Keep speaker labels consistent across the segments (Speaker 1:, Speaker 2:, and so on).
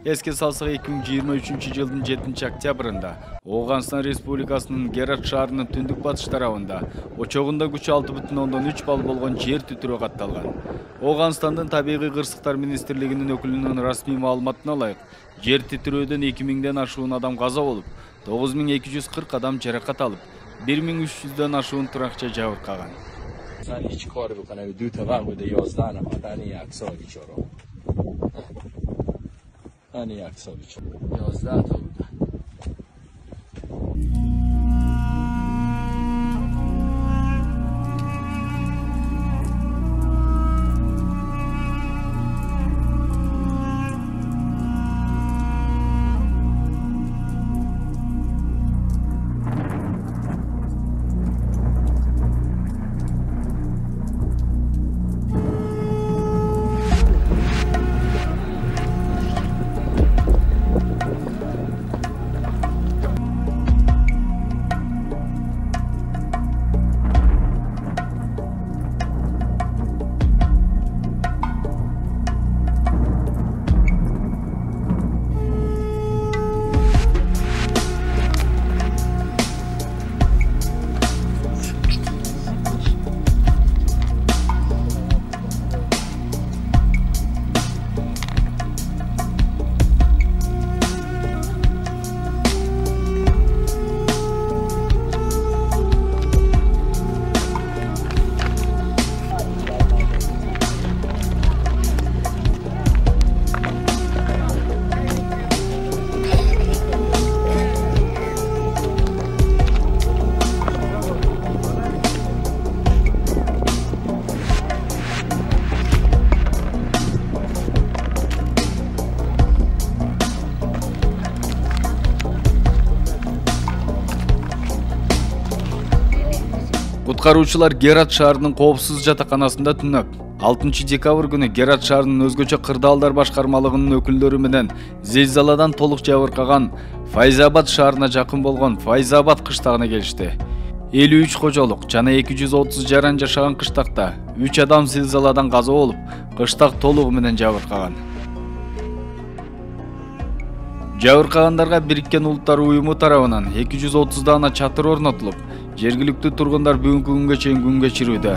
Speaker 1: Эске салсак 2023 жылдын 7 октябрында Оғанстан Республикасынын Герат шаарынын түндүк батыш тарабында очогунда күчү 6,3 балл болгон жер титирөө катталган. Оғанстандын табигый кырсыктар министрлигинин өкүлүнүн расмий маалыматына ылайык, жер титирөөдөн 2000ден ашуун адам каза болуп, 9240 адам жаракат алып, 1300дөн ашуун туракча жабыркаган.
Speaker 2: هیچ کاری بکنه دو طبق بوده 11 نفر دنی اکسا بیچاره دنی اکسا بیچاره 11 تا بوده.
Speaker 1: Куткаруучулар Герат шаарынын коопсуз жатаканасында түнөп, 6 декабрь күнү Герат шаарынын өзгөчө кырдаалдар башкармалыгынын өкүлдөрү менен зилзаладан толук жабыркаган Файзабад шаарына жакын болгон Файзабад кыштагына келишти. 53 кожолук жана 230 жаран жашаган кыштакта 3 адам зилзаладан каза болуп, кыштак толугу менен жабыркаган. Жабыркагандарга Бириккен Улуттар уюму тарабынан 230 дана чатыр орнотулуп, жергиликтүү тургундар бүгүнкү күнгө чейин күн кечирүүдө.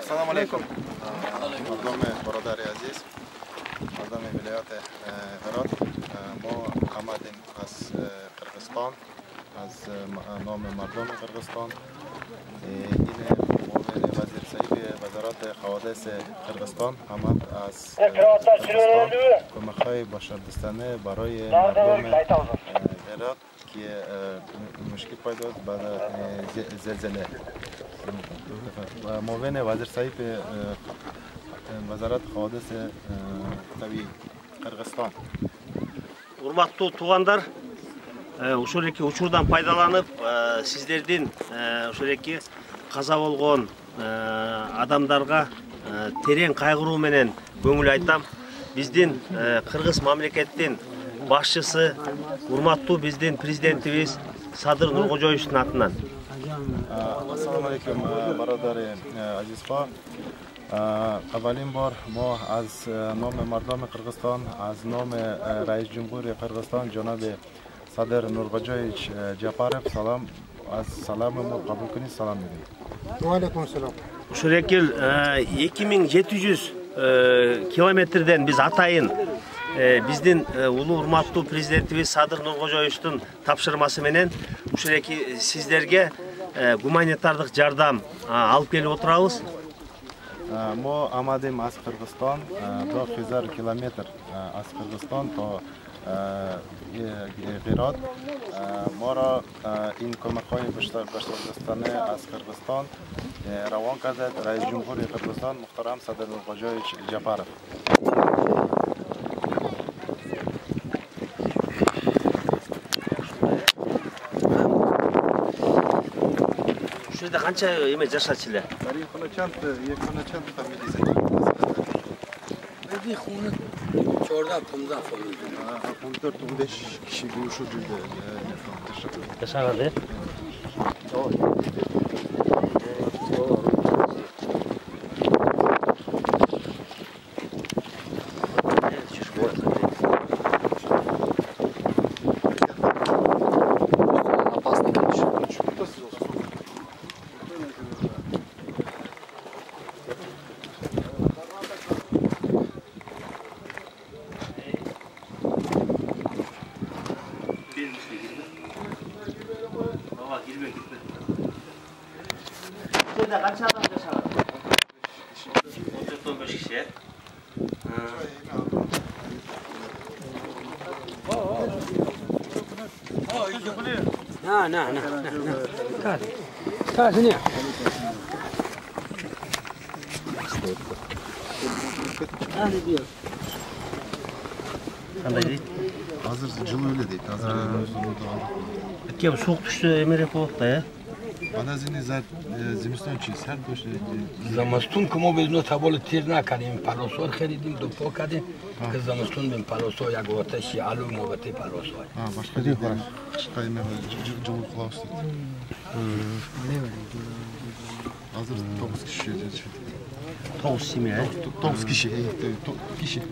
Speaker 3: Assalamu alaikum. مردم برادر عزیز، مردم ولایت هرات، ما آمدیم از قرقستان، از نام مردم قرقستان. این معاون وزیر صاحب وزارت حوادث قرقستان آمد از قرقستان کمک‌های بشردوستانه برای مردم هرات که مشکل پیدا شد بعد زلزله. معاون وزیر صاحب وزارت حوادث طبیعی Qırgızstan.
Speaker 4: Урматтуу туугандар, ушул эки учурдан пайдаланып, сиздердин ушул эки каза болгон адамдарга терең кайгыруу менен көңүл айтам. Биздин Кыргыз мамлекеттин башчысы, урматтуу биздин президентибиз Садыр Нуркожоевичтин атынан.
Speaker 3: Assalamu alaikum برادر عزیزها. اولین بار ما از نام مردم قرقستان، از نام رئیس جمهور قرقستان جناب صدر نورغوجویچ جپارов سلام ما قبول کنید. سلام میگیم.
Speaker 5: و علیکم السلام.
Speaker 4: Ушул экил 2700 километрден биз атайын биздин улуу урматтуу президентибиз Садыр Нуркожоевичтин тапшырмасы менен ушул эки сиздерге гуманитардык жардам алып келип отурабыз.
Speaker 3: ما آمدیم از قرقستان 2000 کیلومتر از قرقستان تا غیرات ما را این کمک‌های بشردوستانه از قرقستان روان کرده رئیس جمهور قرقستان محترم صدر نورقجای جپارov.
Speaker 4: Şurada kança yemek yaşatçılar?
Speaker 3: برای خونه چند فامیلی زدید؟
Speaker 5: بدی خونه 14-15 فامیل.
Speaker 3: 14-15 kişi bu şu dilde.
Speaker 4: Yaşamadı. Şurada kaç adam yaşamadı? 14-15 kişi.
Speaker 5: نه کار نه
Speaker 3: Hazır cıl öyle değil. Hazır
Speaker 4: Ki bu soğuk düştü emir soğuk da ya.
Speaker 3: bana zini zimiston çiz her koş.
Speaker 5: زمستون که ما بدون تبال تیر نکنیم پلاسار خریدیم دو پا کردیم که زمستون بیم پلاسار یک آتشی علو موبتی پلاسار
Speaker 3: Ha başka değil var. Başka yemek cıl kulağı üstü. Hazır 9 kişi.
Speaker 4: 9 simi ya.
Speaker 3: 9 kişi. Kişi.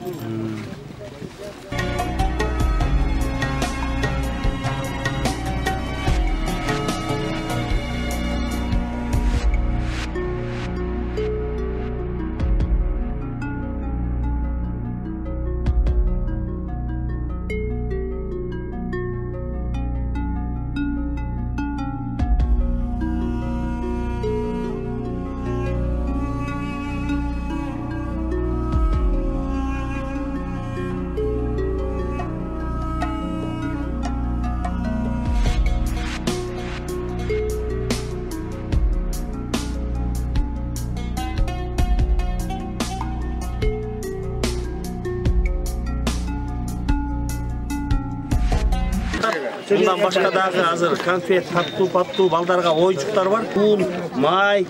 Speaker 4: Bundan başka daha hazır konfet, tatlı, baldarga oyuncuklar var. Un, may,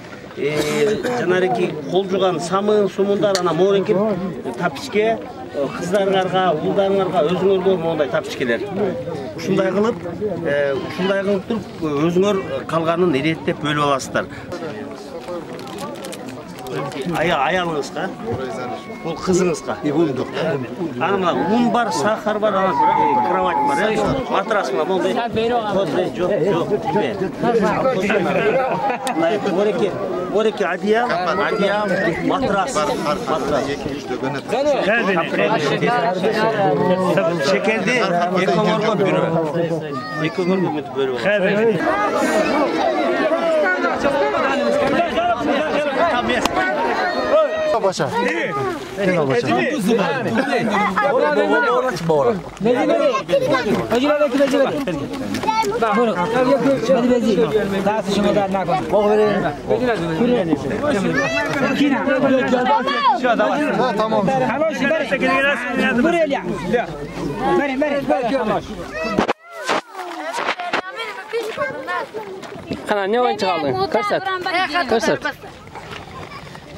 Speaker 4: janareki koljugan samın, sumundar, ana morenkin tapiçke, kızlarlarga, uldarlarga özüңөргө мондай tapiçkeler. Ушундай кылып туруп өзүңөр калганын иреттеп бөлүп аласыздар. Ayağınızga, bu kızınızga. Ana un var, sakar var, kravat var, matras var, monday. Yok. Oreki adiyam, matras. Şekerdi, ekonomik bölüm.
Speaker 3: Başa. Tamam.
Speaker 6: Kana ne oyun çaldın? Kaç saat?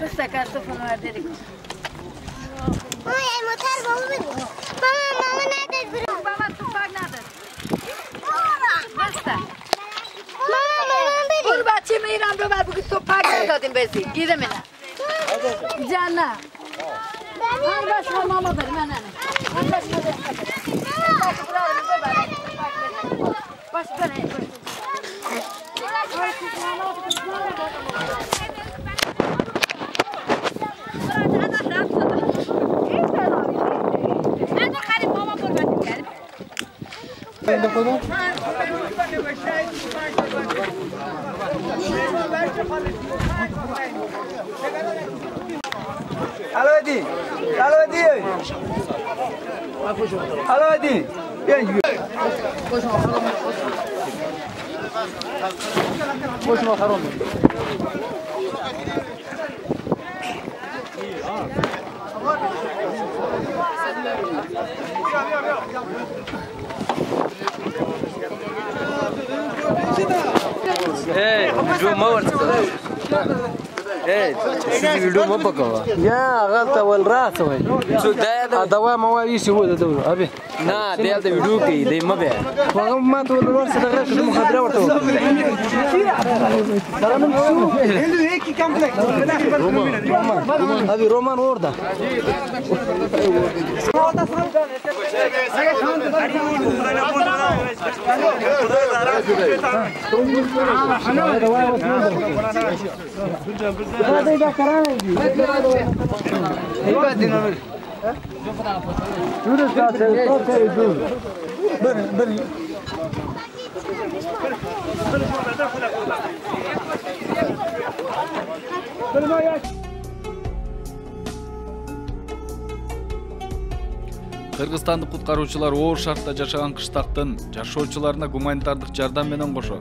Speaker 7: Basta kartofunu ver dedik. Ay motor baba. Mama nerede? Baba tufak nerede? Basta. Mama beni. Bu bahçeme İran baba bugün tufak nerede bezi? Gidemine. Canna. Ben başka mama derim anne. Başka derim. Başka ne?
Speaker 8: Halo Edi.
Speaker 5: Hadi. Ben
Speaker 6: Koşma karon. Hey, video ما ورت. Hey, sizi video ما بقوا. يا غلطة والراس وين. شو ده دواء ما هو يسوي ده دولة أبي. نا ده فيديو كي ده ما بيه. فهم ما تقول الورس ده غير كده مخدرات ورتو. هندو هيك كم بلك. رومان. أبي رومان ورده.
Speaker 1: Кыргызстандык куткаруучулар оор шартта жашаган кыштактын жашоочуларына гуманитардык жардам менен кошо.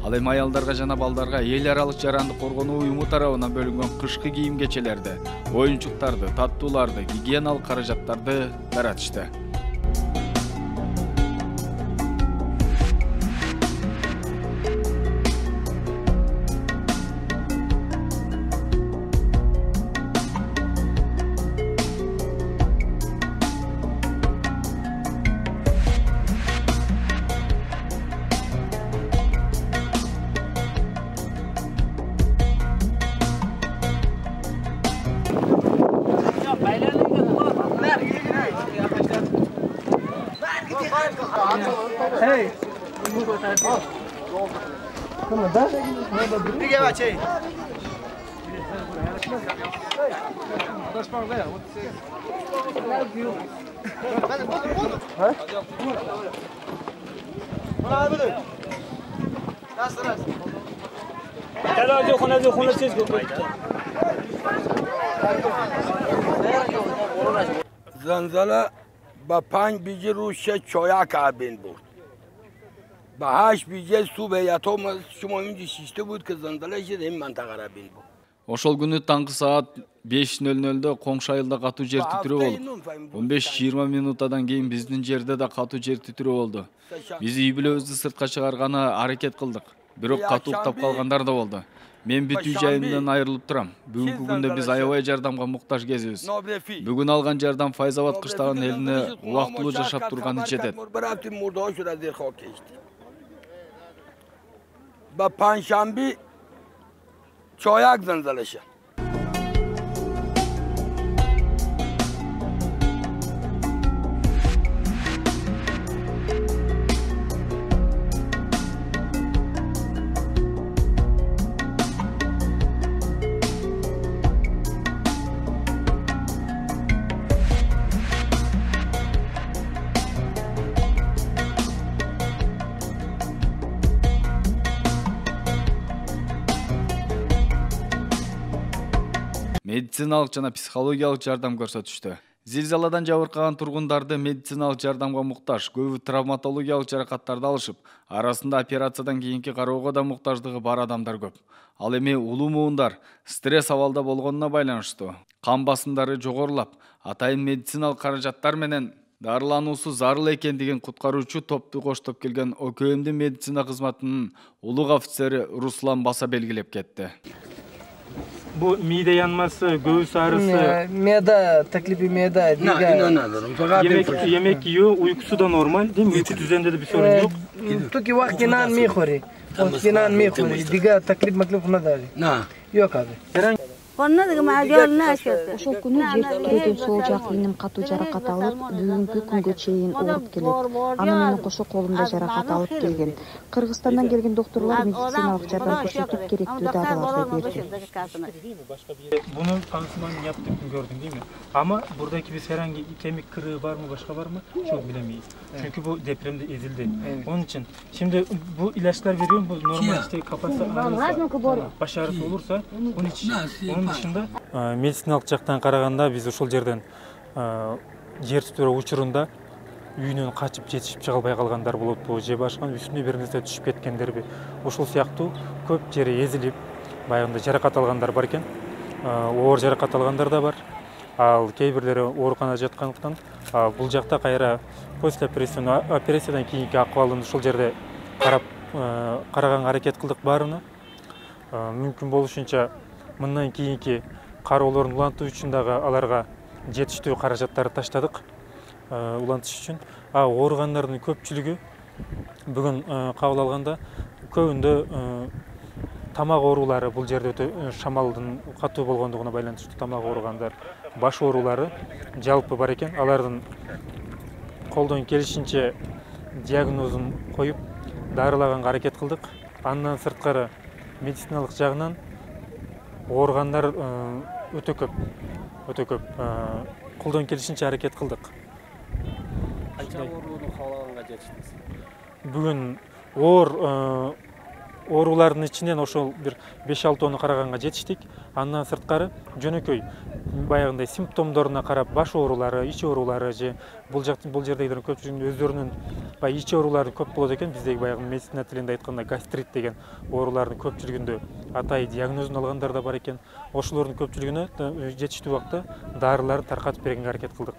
Speaker 1: Ал эми аялдарга жана балдарга эл аралык жаранды коргонуу уюму тарабынан бөлүнгөн кышкы кийим-кечелерди, оюнчуктарды, таттууларды, гигиеналык каражаттарды таратышты.
Speaker 6: Hey. Come da? Diga bache.
Speaker 5: Zanzala با 5 بیجه رو 6 چایک آبین بود. با 8 بیجه سو به یاتوم شما اینجا شیشته بود که زندله شد این منطقه آبین بود.
Speaker 1: Ошол күнү таңкы саат 5:00-да коңшу айылда катуу жер титирөө болуп, 15-20 минуттан кийин биздин жерде да катуу жер титирөө болду. Биз үй бүлөбүздү сыртка чыгарганы аракет кылдык. Бирок катуу уктап калгандар да болду. Мен бүт үй жайымдан айрылып турам. Бүгүнкү күндө биз аябай жардамга муктаж кезибиз. Бүгүн алган жардам Файзабад кыштагын элине убактылуу жашап турганы жетет.
Speaker 5: با پنجشنبه چایک زنزله شد.
Speaker 1: Медициналык жана психологиялык жардам көрсөтүштү. Зилзаладан жабыркаган тургундарды медициналык жардамга муктаж, көбү травматологиялык жаракаттарды алышып, арасында операциядан кийинки кароого да муктаждыгы бар адамдар көп. Ал эми улуу муундар стресс абалда болгонуна байланыштуу. Кан басымдары жогорулап, атайын медициналык каражаттар менен дарылануусу зарыл экендигин куткаруучу топту коштоп келген ОКМдин медицина кызматынын улуг офицери Руслан Баса белгилеп кетти.
Speaker 8: Bu mide yanması, göğüs ağrısı.
Speaker 6: Mide, taklifi mide.
Speaker 8: Yemek yiyor, uykusu da normal değil mi? Uyku düzeninde de bir sorun yok.
Speaker 6: Tuki vaktinan mi khori? Vaktinan mi khori? Diga taklif maklif ne dari? Yok abi.
Speaker 9: Ошол күнү жер титирөөдөн сол жак ийним катуу жаракат алып, бүгүнкү күнгө чейин ооруп келет. Аны менен кошо колумда жаракат алып келген. Кыргызстандан келген доктурлар медициналык жардам көрсөтүп керектүү дарыларды берди.
Speaker 8: Bunu pansuman yaptık gördün değil mi? Ama buradaki bir herhangi kemik kırığı var mı, başka var mı? Çok bilemeyiz. Çünkü bu depremde ezildi. Onun için şimdi bu ilaçlar veriyorum. Bu normal işte kafası ağrısı, baş ağrısı olursa onun için. Onun dışında mediciналык жактан караганда биз ошол жерден жер титирөө учурунда үйүнөн качып жетишип чыга албай калгандар болотпу же башка үстүнө бир нерсе түшүп кеткендерби, ошол сыяктуу көп жери эзилип баягындай жаракат алгандар бар экен. Оор жаракат алгандар да бар. Ал кээ бирлери ооруканада жаткандыктан бул жакта кайра после операциядан кийинки акыбалын ушул жерде караганга аракет кылдык баарына. Мүмкүн болушунча мындан кийинки кароолорун улантуу үчүн дагы аларга жетиштүү каражаттарды таштадык улантыш үчүн. Ооругандардын көпчүлүгү бүгүн кабыл алганда көбүндө тамак оорулары, бул жерде өтө шамалдын катуу болгондугуна байланыштуу тамак ооругандар, баш оорулары жалпы бар экен. Алардын колдон келишинче диагнозун коюп дарылаганга аракет кылдык. Андан сырткары медициналык жагынан ооругандар өтө көп. Колдон келишинче аракет кылдык.
Speaker 6: Канча оорууну кабыл алганга жетиштиңиз?
Speaker 8: Бүгүн оорулардын ичинен ошол бир 5-6 караганга жетиштик. Андан сырткары жөнөкөй баягындай симптомдоруна карап баш оорулары, ич оорулары же бул жердегилердин көпчүлүгүнүн өздөрүнүн баягы ич оорулары көп болот экен. Биздеги баягы медицина тилинде айтканда гастрит деген оорулардын көпчүлүгүндө атайы диагнозун алгандар да бар экен. Ошолордун көпчүлүгүнө жетиштүү убакта дарыларды таркатып бергенге аракет кылдык.